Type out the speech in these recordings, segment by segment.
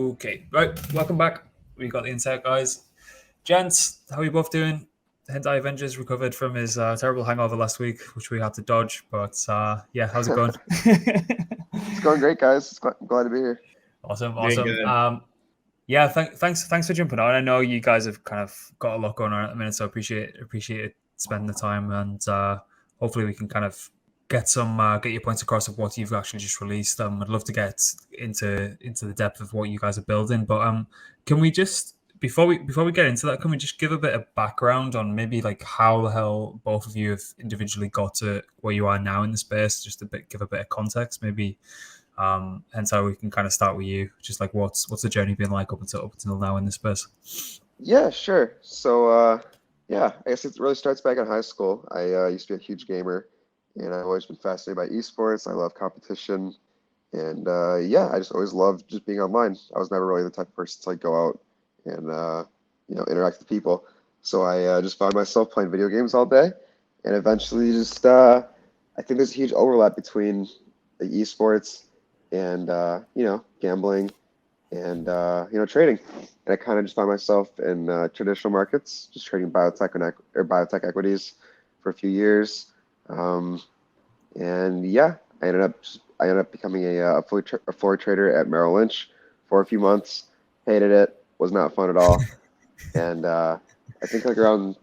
Okay, right, welcome back. We got the insight, guys. Gents, how are you both doing? Hentai Avengers recovered from his terrible hangover last week, which we had to dodge. But yeah, how's it going? It's going great, guys. I'm glad to be here. Awesome. Yeah, thanks for jumping on. I know you guys have kind of got a lot going on at the minute, so appreciate it spending the time, and hopefully we can kind of get your points across of what you've actually just released. I'd love to get into the depth of what you guys are building, but can we just before we get into that, can we just give a bit of background on maybe like how the hell both of you have individually got to where you are now in the space? Just give a bit of context, maybe. Hence how we can kind of start with you, just like what's the journey been like up until now in this space? Yeah, sure. So yeah, I guess it really starts back in high school. I used to be a huge gamer, and I've always been fascinated by esports. I love competition, and yeah, I just always loved just being online. I was never really the type of person to like go out and interact with people. So I just found myself playing video games all day, and eventually just I think there's a huge overlap between the esports and gambling and trading. And I kind of just found myself in traditional markets, just trading biotech equities for a few years. And yeah, I ended up becoming a floor trader at Merrill Lynch for a few months. Hated it. Was not fun at all. And I think like around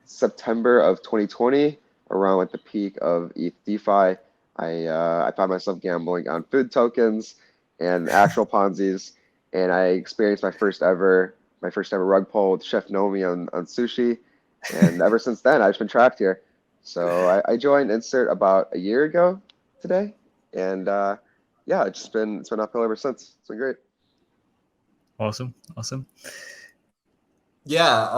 September of 2020, around like the peak of DeFi, I found myself gambling on food tokens and actual Ponzi's, and I experienced my first ever rug pull with Chef Nomi on sushi, and ever since then I've just been trapped here. So I joined Insert about a year ago today, and yeah, it's been uphill ever since. It's been great. Awesome. Yeah,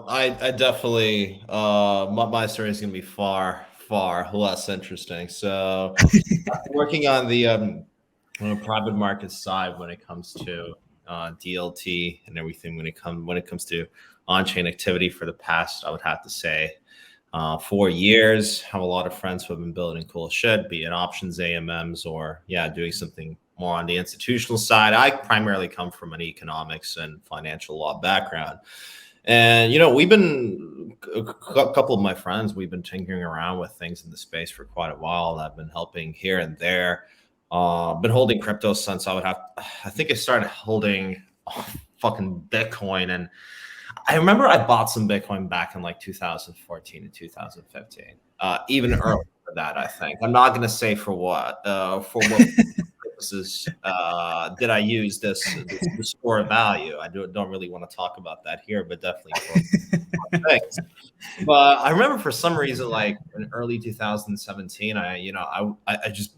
I definitely my story is going to be far less interesting. So working on the private market side when it comes to DLT and everything, when it comes to on-chain activity for the past, I would have to say 4 years. Have a lot of friends who have been building cool shit, be it options, AMMs, or doing something more on the institutional side. I primarily come from an economics and financial law background. And, we've been, a couple of my friends, we've been tinkering around with things in the space for quite a while. And I've been helping here and there. Been holding crypto since I think I started holding fucking Bitcoin. And I remember I bought some Bitcoin back in like 2014 and 2015, even earlier than that, I think. I'm not going to say for what purposes did I use this to store value. I don't really want to talk about that here, but definitely for things. But I remember for some reason, like in early 2017, I just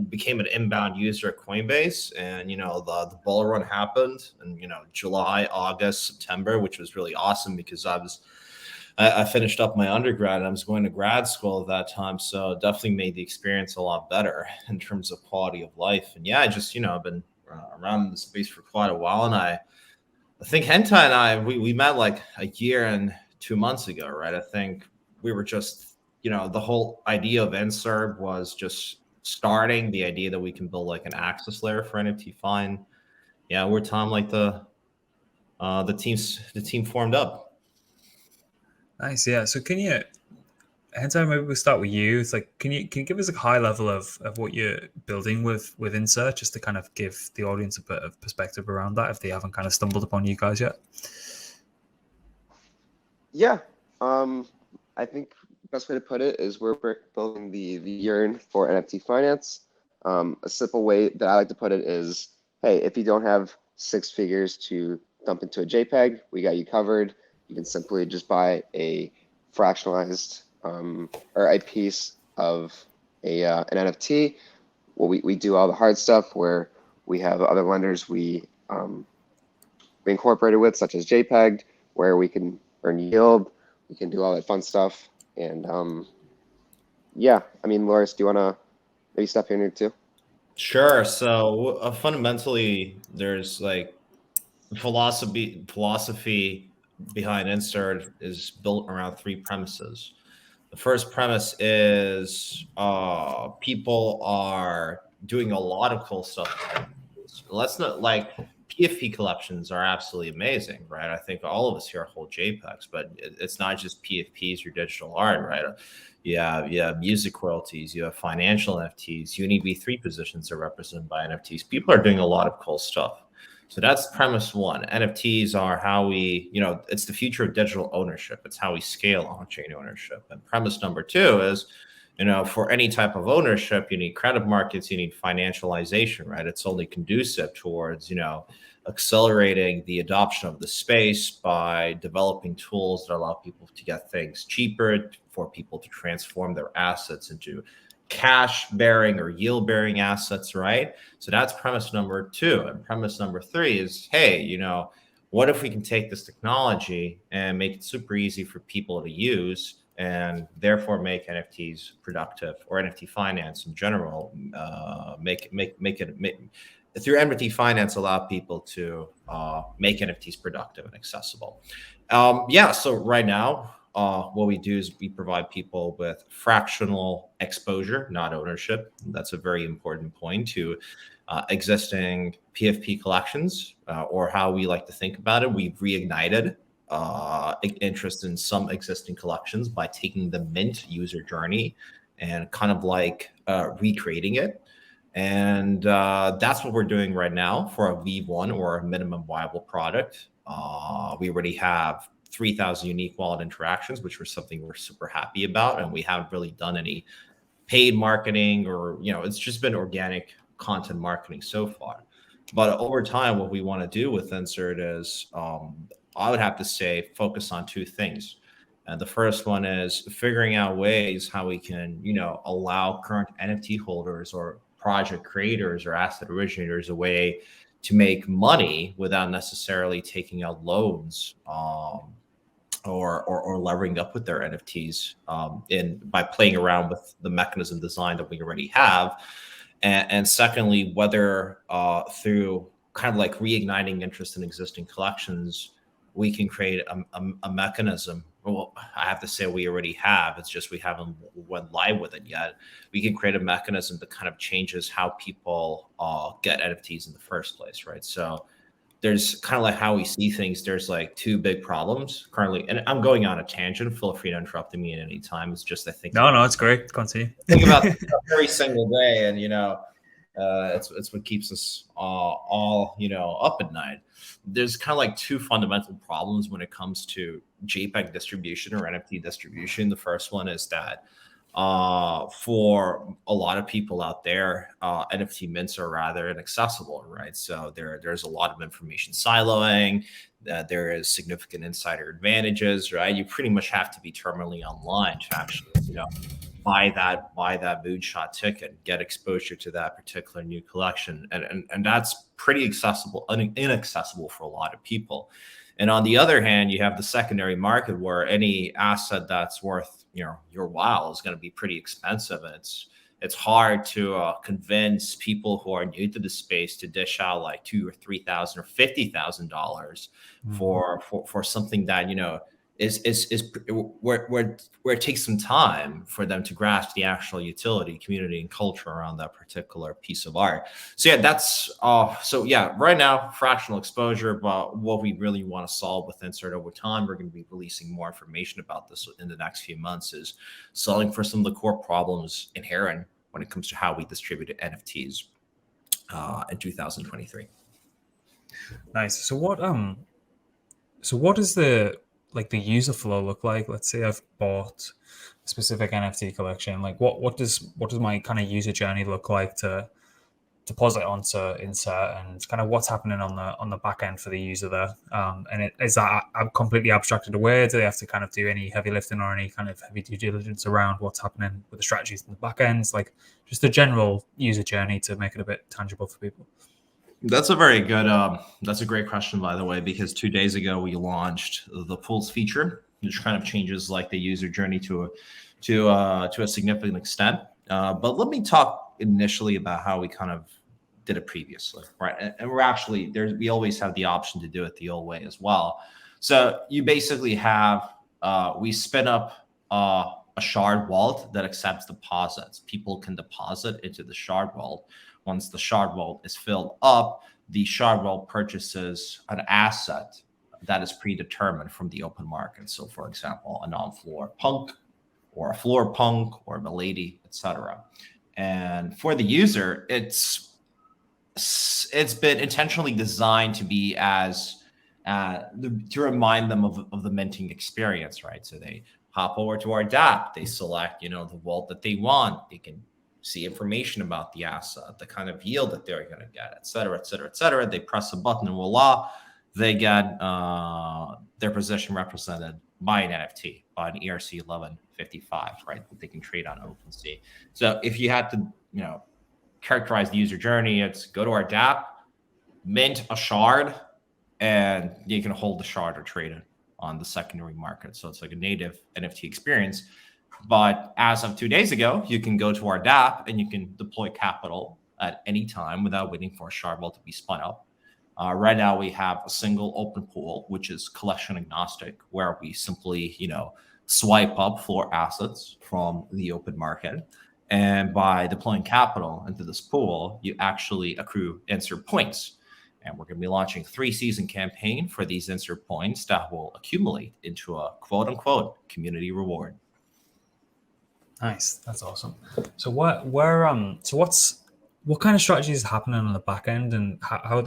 became an inbound user at Coinbase, and the bull run happened, and July, August, September, which was really awesome because I finished up my undergrad and I was going to grad school at that time, so it definitely made the experience a lot better in terms of quality of life. And yeah, I just I've been around the space for quite a while, and I think Hentai and I we met like a year and 2 months ago, right? I think we were just the whole idea of insrt was just starting, the idea that we can build like an access layer for nft-fi. And yeah, we're time like the team formed up. Nice. Yeah. So can you, Hentai, maybe we'll start with you. It's like, can you give us a high level of what you're building with insrt, just to kind of give the audience a bit of perspective around that if they haven't kind of stumbled upon you guys yet? Yeah. I think the best way to put it is we're building the yearn for NFT finance. A simple way that I like to put it is, hey, if you don't have 6 figures to dump into a JPEG, we got you covered. You can simply just buy a fractionalized or a piece of an NFT. Well, we do all the hard stuff where we have other lenders we incorporated with, such as JPEG, where we can earn yield. We can do all that fun stuff. And yeah, I mean, Loris, do you want to maybe step in here too? Sure. So fundamentally, there's like philosophy behind insrt is built around 3 premises. The first premise is people are doing a lot of cool stuff. Let's not like PFP collections are absolutely amazing, right? I think all of us here hold JPEGs, but it's not just PFPs or digital art, right? You have music royalties, you have financial NFTs, UniV3 positions are represented by NFTs. People are doing a lot of cool stuff. So that's premise one. NFTs are how we, it's the future of digital ownership. It's how we scale on-chain ownership. And premise number two is, for any type of ownership, you need credit markets, you need financialization, right? It's only conducive towards, accelerating the adoption of the space by developing tools that allow people to get things cheaper, for people to transform their assets into cash bearing or yield bearing assets, right? So that's premise number two. And premise number three is, hey, what if we can take this technology and make it super easy for people to use, and therefore make NFTs productive, or NFT finance in general, through NFT finance, allow people to make NFTs productive and accessible. So right now, what we do is we provide people with fractional exposure, not ownership. That's a very important point to existing PFP collections, or how we like to think about it. We've reignited interest in some existing collections by taking the mint user journey and kind of like recreating it. And that's what we're doing right now for a V1, or a minimum viable product. We already have 3,000 unique wallet interactions, which was something we're super happy about. And we haven't really done any paid marketing, or, it's just been organic content marketing so far. But over time, what we want to do with Insert is, I would have to say, focus on two things. And the first one is figuring out ways how we can, allow current NFT holders or project creators or asset originators a way to make money without necessarily taking out loans, or levering up with their NFTs, by playing around with the mechanism design that we already have. And secondly, whether through kind of like reigniting interest in existing collections, we can create a mechanism. Well, I have to say we already have. It's just we haven't went live with it yet. We can create a mechanism that kind of changes how people get NFTs in the first place, right? So there's kind of like how we see things. There's like two big problems currently, and I'm going on a tangent. Feel free to interrupt me at any time. It's just I think no, it's great. Continue. Think about it every single day, and it's what keeps us all up at night. There's kind of like two fundamental problems when it comes to JPEG distribution or NFT distribution. The first one is that for a lot of people out there, NFT mints are rather inaccessible, right? So there's a lot of information siloing. There is significant insider advantages, right? You pretty much have to be terminally online to actually, buy that moonshot ticket, get exposure to that particular new collection, and that's pretty inaccessible for a lot of people. And on the other hand, you have the secondary market where any asset that's worth your while is going to be pretty expensive, and it's hard to convince people who are new to the space to dish out like $2,000 or $3,000 or $50,000 for something that is where it takes some time for them to grasp the actual utility, community, and culture around that particular piece of art. So right now, fractional exposure. But what we really want to solve with Insert over time, we're going to be releasing more information about this in the next few months, is solving for some of the core problems inherent when it comes to how we distributed NFTs in 2023. Nice. So what is the user flow look like? Let's say I've bought a specific NFT collection. Like what does my kind of user journey look like to deposit onto Insert, and kind of what's happening on the back end for the user there? And is that completely abstracted away? Do they have to kind of do any heavy lifting or any kind of heavy due diligence around what's happening with the strategies in the back ends? Like just the general user journey to make it a bit tangible for people. That's a very good, that's a great question, by the way, because 2 days ago we launched the pools feature, which kind of changes like the user journey to a significant extent. But let me talk initially about how we kind of did it previously, right? And we always have the option to do it the old way as well. So you basically have, we spin up a shard wallet that accepts deposits. People can deposit into the shard wallet. Once the shard wallet is filled up, the shard wallet purchases an asset that is predetermined from the open market. So, for example, a non-floor punk, or a floor punk, or a milady, etc. And for the user, it's been intentionally designed to be as to remind them of the minting experience, right? So they hop over to our dApp, they select, the wallet that they want, they can see information about the asset, the kind of yield that they're going to get, et cetera, et cetera, et cetera. They press a button and voila, they get their position represented by an NFT, by an ERC 1155, right, that they can trade on OpenSea. So if you had to, characterize the user journey, it's go to our dApp, mint a shard, and you can hold the shard or trade it on the secondary market. So it's like a native NFT experience. But as of 2 days ago, you can go to our dApp and you can deploy capital at any time without waiting for a shard vault to be spun up. Right now, we have a single open pool, which is collection agnostic, where we simply, swipe up floor assets from the open market. And by deploying capital into this pool, you actually accrue insert points. And we're going to be launching a 3-season campaign for these insert points that will accumulate into a quote unquote community reward. Nice. That's awesome. So what kind of strategies is happening on the back end, and how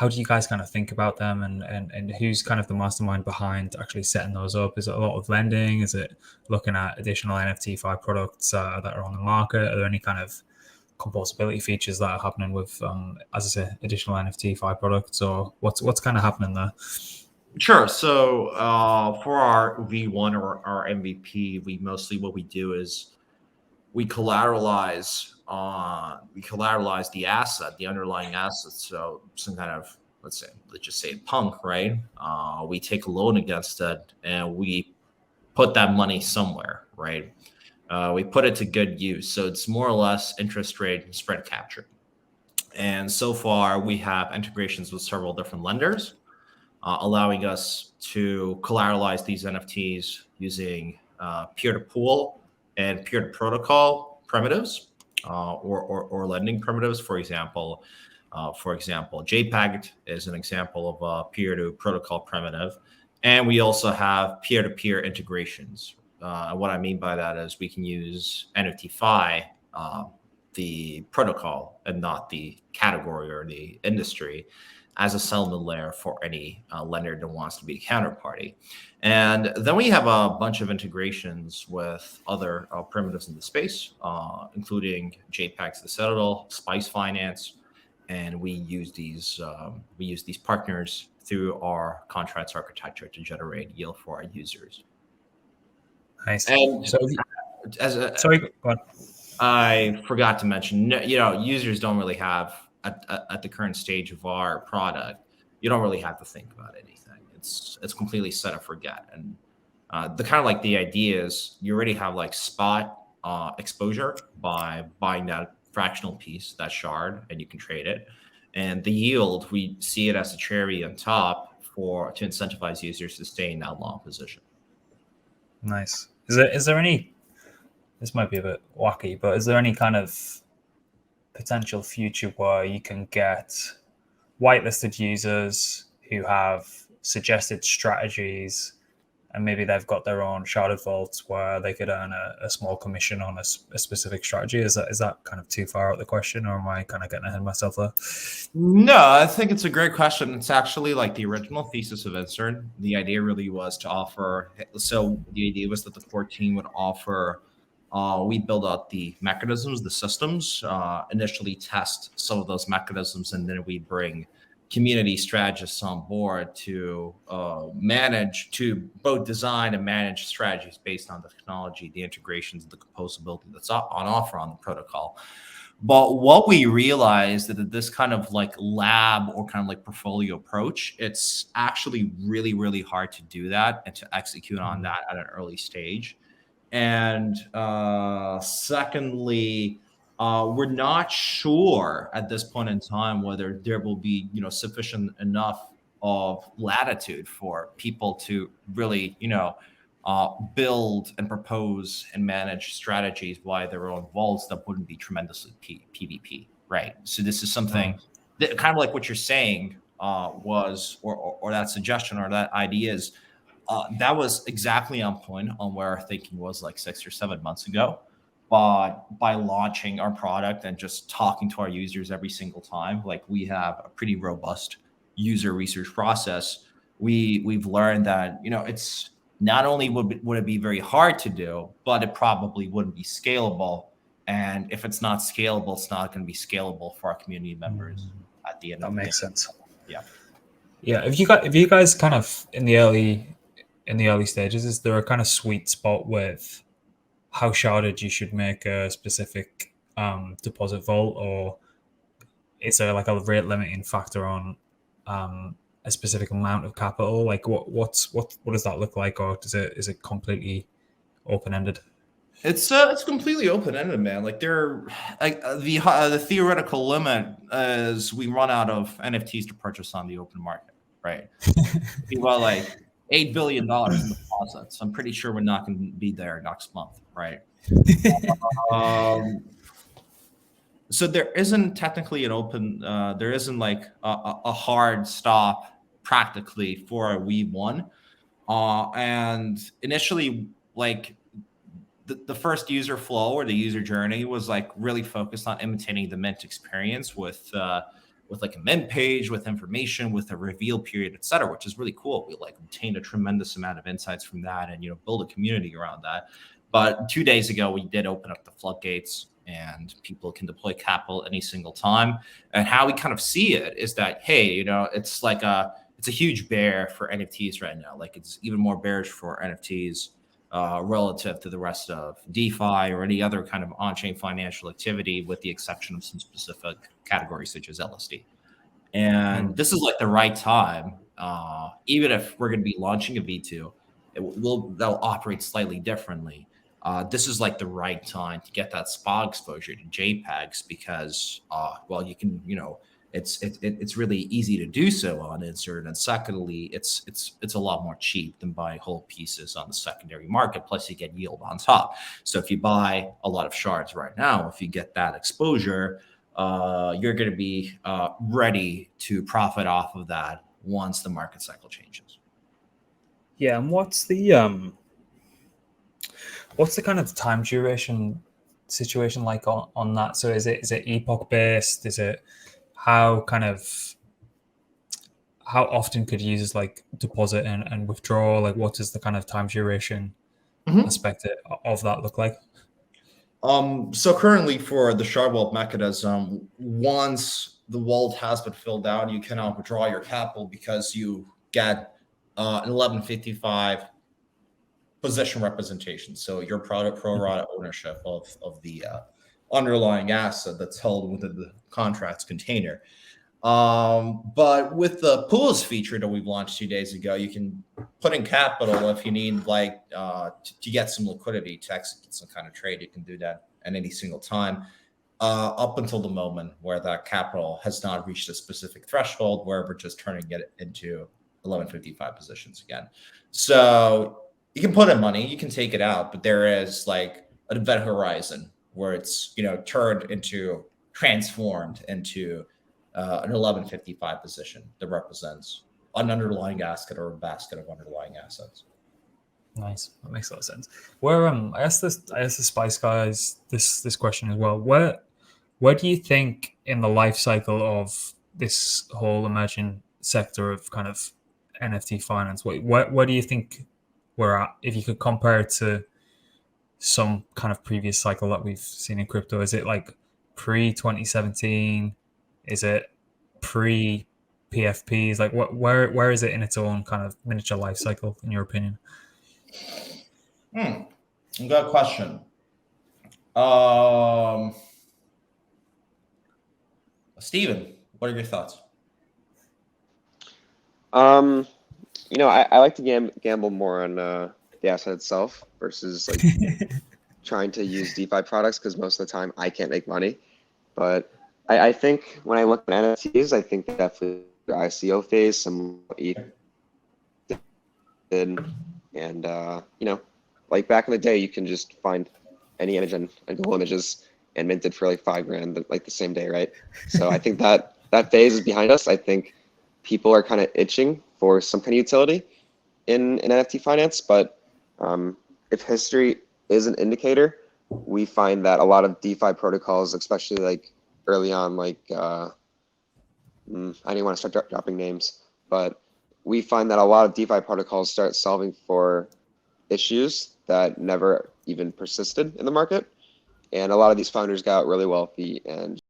do you guys kind of think about them, and who's kind of the mastermind behind actually setting those up? Is it a lot of lending? Is it looking at additional nft-fi products that are on the market? Are there any kind of composability features that are happening with, as I say, additional nft-fi products, or what's kind of happening there? Sure. So for our V1 or our MVP, what we do is we collateralize the asset, the underlying asset. So some kind of, let's just say punk, right? We take a loan against it and we put that money somewhere, right? We put it to good use. So it's more or less interest rate spread capture. And so far we have integrations with several different lenders, allowing us to collateralize these NFTs using peer-to-pool and peer-to-protocol primitives, or lending primitives. For example, JPEG is an example of a peer-to-protocol primitive, and we also have peer-to-peer integrations. What I mean by that is we can use nft-fi, the protocol, and not the category or the industry, as a settlement layer for any lender that wants to be a counterparty. And then we have a bunch of integrations with other primitives in the space, including JPEGs, the Citadel, Spice Finance, and we use these partners through our contracts architecture to generate yield for our users. Nice. And so, sorry, go on. I forgot to mention, users don't really have, at the current stage of our product, you don't really have to think about anything. It's completely set and forget. And the kind of like the idea is you already have like spot exposure by buying that fractional piece, that shard, and you can trade it. And the yield, we see it as a cherry on top to incentivize users to stay in that long position. Nice. Is there any, this might be a bit wacky, but is there any kind of potential future where you can get whitelisted users who have suggested strategies, and maybe they've got their own sharded vaults where they could earn a small commission on a specific strategy? Is that kind of too far out the question, or am I kind of getting ahead of myself there? No, I think it's a great question. It's actually like the original thesis of Insert. The idea really was to offer, so the idea was that the core team would offer, we build out the mechanisms, the systems, initially test some of those mechanisms, and then we bring community strategists on board to both design and manage strategies based on the technology, the integrations, the composability that's on offer on the protocol. But what we realized that this kind of like lab or kind of like portfolio approach, it's actually really, really hard to do that and to execute on that at an early stage. And secondly, we're not sure at this point in time whether there will be, sufficient enough of latitude for people to really, build and propose and manage strategies via their own vaults that wouldn't be tremendously PvP, right? So this is something that kind of like what you're saying was, or that suggestion or that idea is, that was exactly on point on where our thinking was like 6 or 7 months ago. But by launching our product and just talking to our users every single time, like we have a pretty robust user research process, we've learned that, you know, it's not only would it be very hard to do, but it probably wouldn't be scalable. And if it's not scalable, it's not going to be scalable for our community members at the end of the day. That makes sense. Yeah. Yeah. If you guys kind of in the early stages, is there a kind of sweet spot with how sharded you should make a specific deposit vault, or is there like a rate limiting factor on a specific amount of capital? Like what does that look like, or is it completely open ended? It's completely open ended, man. Like the theoretical limit is we run out of NFTs to purchase on the open market, right? We got like $8 billion in deposits. I'm pretty sure we're not going to be there next month, right? So there isn't technically an open, there isn't like a hard stop practically for a V1. And initially, like the first user flow or the user journey was like really focused on imitating the mint experience with like a mint page, with information, with a reveal period, et cetera, which is really cool. We like obtained a tremendous amount of insights from that and, you know, build a community around that. But 2 days ago, we did open up the floodgates and people can deploy capital any single time. And how we kind of see it is that, hey, you know, it's a huge bear for NFTs right now. Like it's even more bearish for NFTs relative to the rest of DeFi or any other kind of on-chain financial activity, with the exception of some specific categories such as LSD. And this is like the right time, even if we're going to be launching a V2, they'll operate slightly differently. This is like the right time to get that spot exposure to JPEGs because, well, you can, you know, it's really easy to do so on insrt, and secondly, it's a lot more cheap than buying whole pieces on the secondary market. Plus, you get yield on top. So if you buy a lot of shards right now, if you get that exposure, you're going to be ready to profit off of that once the market cycle changes. Yeah, and what's the kind of time duration situation like on that? So is it epoch based? Is it how often could users like deposit and withdraw? Like what does the kind of time duration aspect of that look like? So currently for the shard vault mechanism, once the vault has been filled out, you cannot withdraw your capital because you get an 1155 position representation. So your pro rata ownership of the underlying asset that's held within the contract's container. But with the pools feature that we've launched 2 days ago, you can put in capital if you need like to get some liquidity to execute some kind of trade. You can do that at any single time up until the moment where that capital has not reached a specific threshold where we're just turning it into 1155 positions again. So you can put in money, you can take it out, but there is like an event horizon where it's, you know, transformed into an 1155 position that represents an underlying asset or a basket of underlying assets. Nice, that makes a lot of sense. Where I asked the Spice guys this question as well. Where do you think in the life cycle of this whole emerging sector of kind of NFT finance, where do you think we're at? If you could compare it to some kind of previous cycle that we've seen in crypto, is it like pre-2017? Is it pre-PFPs? Like where is it in its own kind of miniature life cycle, in your opinion? Good question. Steven, what are your thoughts? You know, I like to gamble more on the asset itself versus like trying to use DeFi products because most of the time I can't make money. But I think when I look at NFTs, I think definitely the ICO phase, some ETH, and And you know, like back in the day, you can just find any image and Google Images and mint it for like $5,000 like the same day, right? So I think that phase is behind us. I think people are kind of itching for some kind of utility in NFT finance, but if history is an indicator, we find that a lot of DeFi protocols, especially like early on, like I didn't want to start dropping names, but we find that a lot of DeFi protocols start solving for issues that never even persisted in the market. And a lot of these founders got really wealthy and